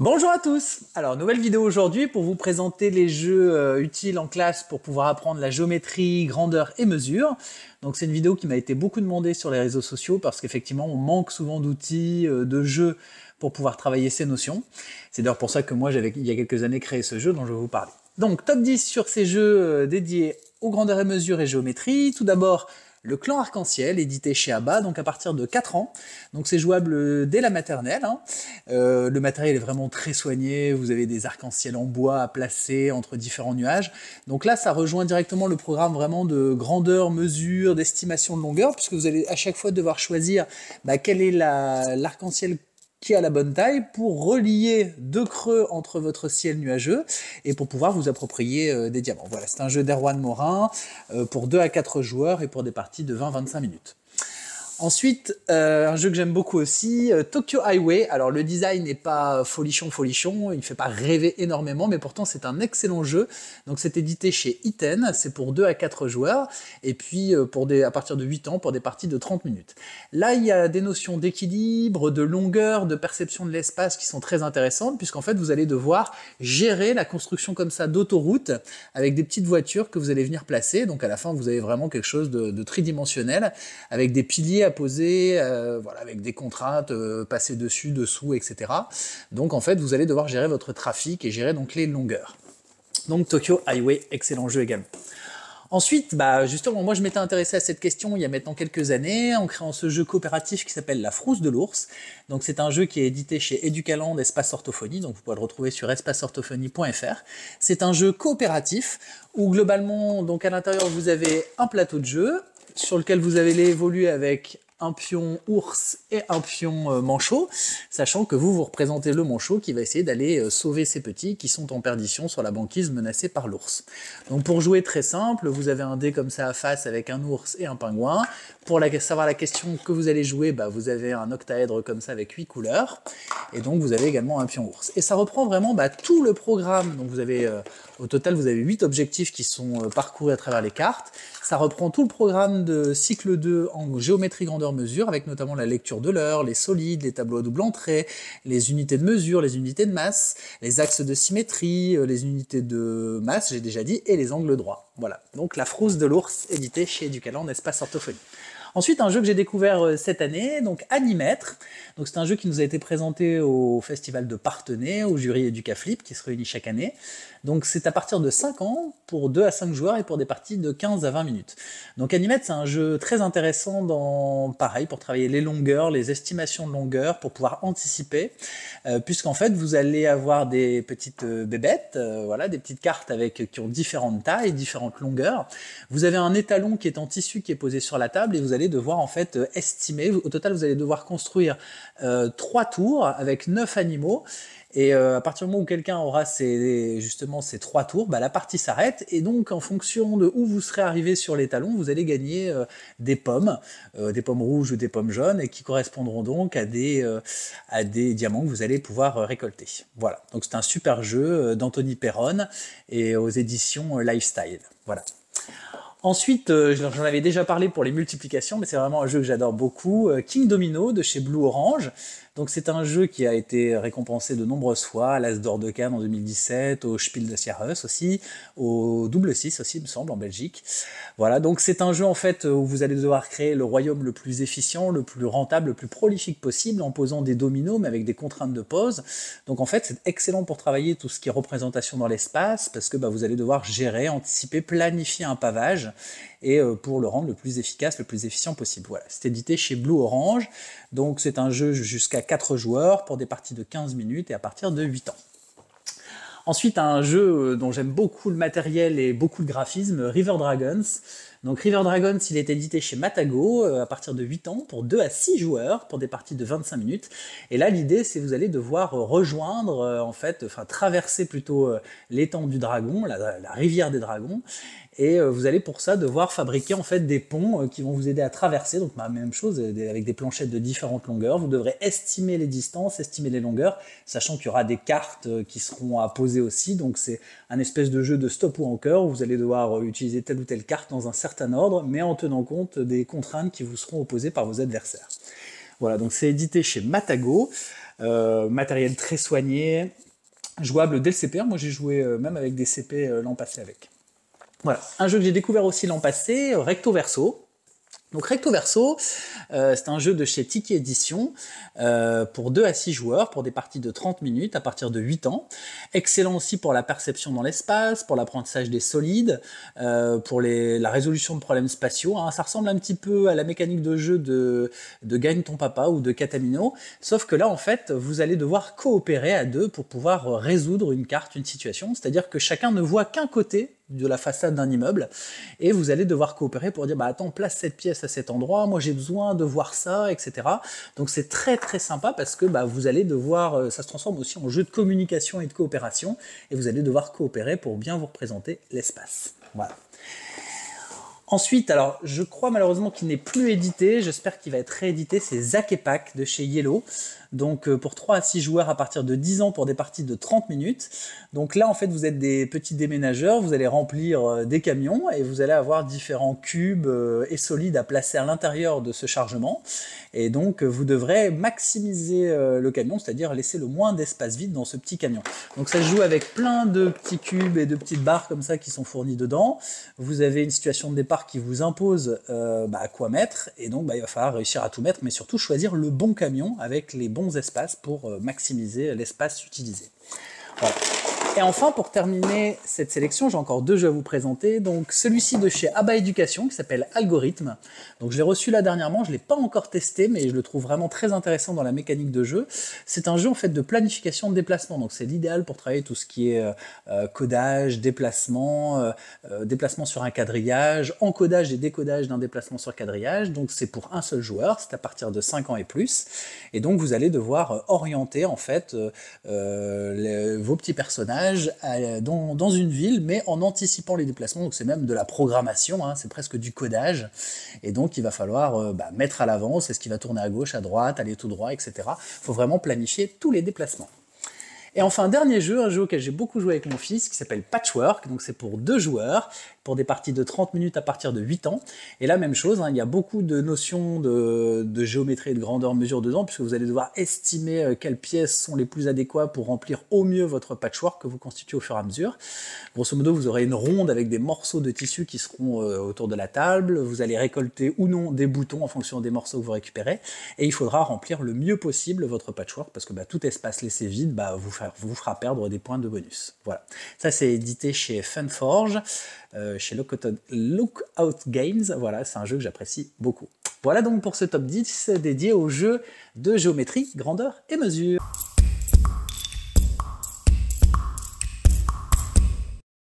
Bonjour à tous. Alors, nouvelle vidéo aujourd'hui pour vous présenter les jeux utiles en classe pour pouvoir apprendre la géométrie, grandeur et mesure. Donc c'est une vidéo qui m'a été beaucoup demandée sur les réseaux sociaux parce qu'effectivement on manque souvent d'outils, de jeux pour pouvoir travailler ces notions. C'est d'ailleurs pour ça que moi j'avais il y a quelques années créé ce jeu dont je vais vous parler. Donc top 10 sur ces jeux dédiés aux grandeurs et mesures et géométrie. Tout d'abord, le Clan Arc-en-Ciel, édité chez ABBA, donc à partir de 4 ans. Donc c'est jouable dès la maternelle. Le matériel est vraiment très soigné, vous avez des arcs-en-ciel en bois à placer entre différents nuages. Donc là, ça rejoint directement le programme vraiment de grandeur, mesure, d'estimation de longueur, puisque vous allez à chaque fois devoir choisir quel est l'arc-en-ciel qui a la bonne taille pour relier deux creux entre votre ciel nuageux et pour pouvoir vous approprier des diamants. Voilà, c'est un jeu d'Erwan Morin pour 2 à 4 joueurs et pour des parties de 20-25 minutes. Ensuite, un jeu que j'aime beaucoup aussi, Tokyo Highway. Alors le design n'est pas folichon, il ne fait pas rêver énormément, mais pourtant c'est un excellent jeu. Donc c'est édité chez Iten, c'est pour 2 à 4 joueurs, et puis à partir de 8 ans pour des parties de 30 minutes. Là, il y a des notions d'équilibre, de longueur, de perception de l'espace qui sont très intéressantes, puisqu'en fait vous allez devoir gérer la construction comme ça d'autoroute avec des petites voitures que vous allez venir placer. Donc à la fin, vous avez vraiment quelque chose de tridimensionnel, avec des piliers à poser, voilà, avec des contraintes, passer dessus, dessous, etc. Donc en fait, vous allez devoir gérer votre trafic et gérer donc les longueurs. Donc Tokyo Highway, excellent jeu également. Ensuite, justement, moi je m'étais intéressé à cette question il y a maintenant quelques années en créant ce jeu coopératif qui s'appelle La Frousse de l'Ours. Donc c'est un jeu qui est édité chez Educaland Espace Orthophonie, donc vous pouvez le retrouver sur espaceorthophonie.fr. C'est un jeu coopératif où globalement, donc à l'intérieur vous avez un plateau de jeu sur lequel vous allez évoluer avec un pion ours et un pion manchot, sachant que vous représentez le manchot qui va essayer d'aller sauver ses petits qui sont en perdition sur la banquise menacés par l'ours. Donc pour jouer très simple, vous avez un dé comme ça à face avec un ours et un pingouin. Pour savoir la question que vous allez jouer, vous avez un octaèdre comme ça avec 8 couleurs, et donc vous avez également un pion ours. Et ça reprend vraiment tout le programme, donc vous avez au total vous avez 8 objectifs qui sont parcourus à travers les cartes. Ça reprend tout le programme de cycle 2 en géométrie grandeur-mesure, avec notamment la lecture de l'heure, les solides, les tableaux à double entrée, les unités de mesure, les unités de masse, les axes de symétrie, les unités de masse, j'ai déjà dit, et les angles droits. Voilà, donc La Frousse de l'Ours, édité chez Educaland Espace Orthophonie. Ensuite, un jeu que j'ai découvert cette année, donc Animètre. Donc c'est un jeu qui nous a été présenté au festival de Parthenay, au jury EducaFlip, qui se réunit chaque année. Donc c'est à partir de 5 ans, pour 2 à 5 joueurs et pour des parties de 15 à 20 minutes. Donc Animètre, c'est un jeu très intéressant pareil, pour travailler les longueurs, les estimations de longueur, pour pouvoir anticiper, puisqu'en fait vous allez avoir des petites bébêtes, voilà, des petites cartes qui ont différentes tailles, différentes longueurs. Vous avez un étalon qui est en tissu qui est posé sur la table et vous allez devoir en fait estimer. Au total, vous allez devoir construire 3 tours avec 9 animaux. Et à partir du moment où quelqu'un aura justement ces 3 tours, la partie s'arrête. Et donc, en fonction de où vous serez arrivé sur l'étalon, vous allez gagner des pommes rouges ou des pommes jaunes, et qui correspondront donc à des diamants que vous allez pouvoir récolter. Voilà. Donc, c'est un super jeu d'Anthony Perron et aux éditions Lifestyle. Voilà. Ensuite, j'en avais déjà parlé pour les multiplications, mais c'est vraiment un jeu que j'adore beaucoup, King Domino de chez Blue Orange. Donc c'est un jeu qui a été récompensé de nombreuses fois, à l'As d'Or de Cannes en 2017, au Spiel des Jahres aussi, au Double 6 aussi, il me semble, en Belgique. Voilà, donc c'est un jeu en fait où vous allez devoir créer le royaume le plus efficient, le plus rentable, le plus prolifique possible, en posant des dominos, mais avec des contraintes de pose. Donc en fait, c'est excellent pour travailler tout ce qui est représentation dans l'espace, parce que vous allez devoir gérer, anticiper, planifier un pavage, et pour le rendre le plus efficace, le plus efficient possible. Voilà, c'est édité chez Blue Orange, donc c'est un jeu jusqu'à 4 joueurs pour des parties de 15 minutes et à partir de 8 ans. Ensuite, un jeu dont j'aime beaucoup le matériel et beaucoup le graphisme, River Dragons. Donc River Dragons, il est édité chez Matago à partir de 8 ans pour 2 à 6 joueurs pour des parties de 25 minutes. Et là, l'idée, c'est que vous allez devoir rejoindre, traverser plutôt l'étang du dragon, la rivière des dragons. Et vous allez pour ça devoir fabriquer en fait des ponts qui vont vous aider à traverser, donc même chose avec des planchettes de différentes longueurs. Vous devrez estimer les distances, estimer les longueurs, sachant qu'il y aura des cartes qui seront à poser aussi, donc c'est un espèce de jeu de stop ou anchor où vous allez devoir utiliser telle ou telle carte dans un certain ordre, mais en tenant compte des contraintes qui vous seront opposées par vos adversaires. Voilà, donc c'est édité chez Matago. matériel très soigné, jouable dès le CP1. Moi j'ai joué même avec des CP l'an passé avec. Voilà, un jeu que j'ai découvert aussi l'an passé, Recto Verso. Donc Recto Verso, c'est un jeu de chez Tiki Edition pour 2 à 6 joueurs, pour des parties de 30 minutes à partir de 8 ans. Excellent aussi pour la perception dans l'espace, pour l'apprentissage des solides, pour la résolution de problèmes spatiaux. Hein. Ça ressemble un petit peu à la mécanique de jeu de Gagne ton papa ou de Katamino, sauf que là en fait vous allez devoir coopérer à deux pour pouvoir résoudre une carte, une situation, c'est-à-dire que chacun ne voit qu'un côté de la façade d'un immeuble, et vous allez devoir coopérer pour dire bah attends, place cette pièce à cet endroit, moi j'ai besoin de voir ça, etc. Donc c'est très très sympa parce que bah, vous allez devoir, ça se transforme aussi en jeu de communication et de coopération, et vous allez devoir coopérer pour bien vous représenter l'espace. Voilà. Ensuite, alors je crois malheureusement qu'il n'est plus édité, j'espère qu'il va être réédité, c'est Zack et Pack de chez Yellow. Donc pour 3 à 6 joueurs à partir de 10 ans pour des parties de 30 minutes. Donc là en fait vous êtes des petits déménageurs, vous allez remplir des camions et vous allez avoir différents cubes et solides à placer à l'intérieur de ce chargement. Et donc vous devrez maximiser le camion, c'est-à-dire laisser le moins d'espace vide dans ce petit camion. Donc ça se joue avec plein de petits cubes et de petites barres comme ça qui sont fournis dedans. Vous avez une situation de départ qui vous impose à quoi mettre, et donc il va falloir réussir à tout mettre, mais surtout choisir le bon camion avec les bons espaces pour maximiser l'espace utilisé. Voilà. Et enfin, pour terminer cette sélection, j'ai encore 2 jeux à vous présenter. Donc celui-ci de chez ABBA Éducation qui s'appelle Algorithme. Donc je l'ai reçu là dernièrement, je ne l'ai pas encore testé, mais je le trouve vraiment très intéressant dans la mécanique de jeu. C'est un jeu en fait de planification de déplacement, donc c'est l'idéal pour travailler tout ce qui est codage, déplacement, déplacement sur un quadrillage, encodage et décodage d'un déplacement sur quadrillage. Donc c'est pour un seul joueur, c'est à partir de 5 ans et plus. Et donc vous allez devoir orienter en fait vos petits personnages dans une ville, mais en anticipant les déplacements. Donc c'est même de la programmation, hein, c'est presque du codage. Et donc il va falloir mettre à l'avance, est-ce qu'il va tourner à gauche, à droite, aller tout droit, etc. Il faut vraiment planifier tous les déplacements. Et enfin, dernier jeu, un jeu auquel j'ai beaucoup joué avec mon fils, qui s'appelle Patchwork, donc c'est pour 2 joueurs, pour des parties de 30 minutes à partir de 8 ans. Et la même chose, hein, il y a beaucoup de notions de géométrie et de grandeur mesure dedans, puisque vous allez devoir estimer quelles pièces sont les plus adéquates pour remplir au mieux votre patchwork que vous constituez au fur et à mesure. Grosso modo, vous aurez une ronde avec des morceaux de tissu qui seront autour de la table, vous allez récolter ou non des boutons en fonction des morceaux que vous récupérez, et il faudra remplir le mieux possible votre patchwork, parce que tout espace laissé vide vous fera perdre des points de bonus. Voilà. Ça, c'est édité chez Funforge, chez Lookout Games. Voilà, c'est un jeu que j'apprécie beaucoup. Voilà donc pour ce top 10 dédié aux jeux de géométrie, grandeur et mesure.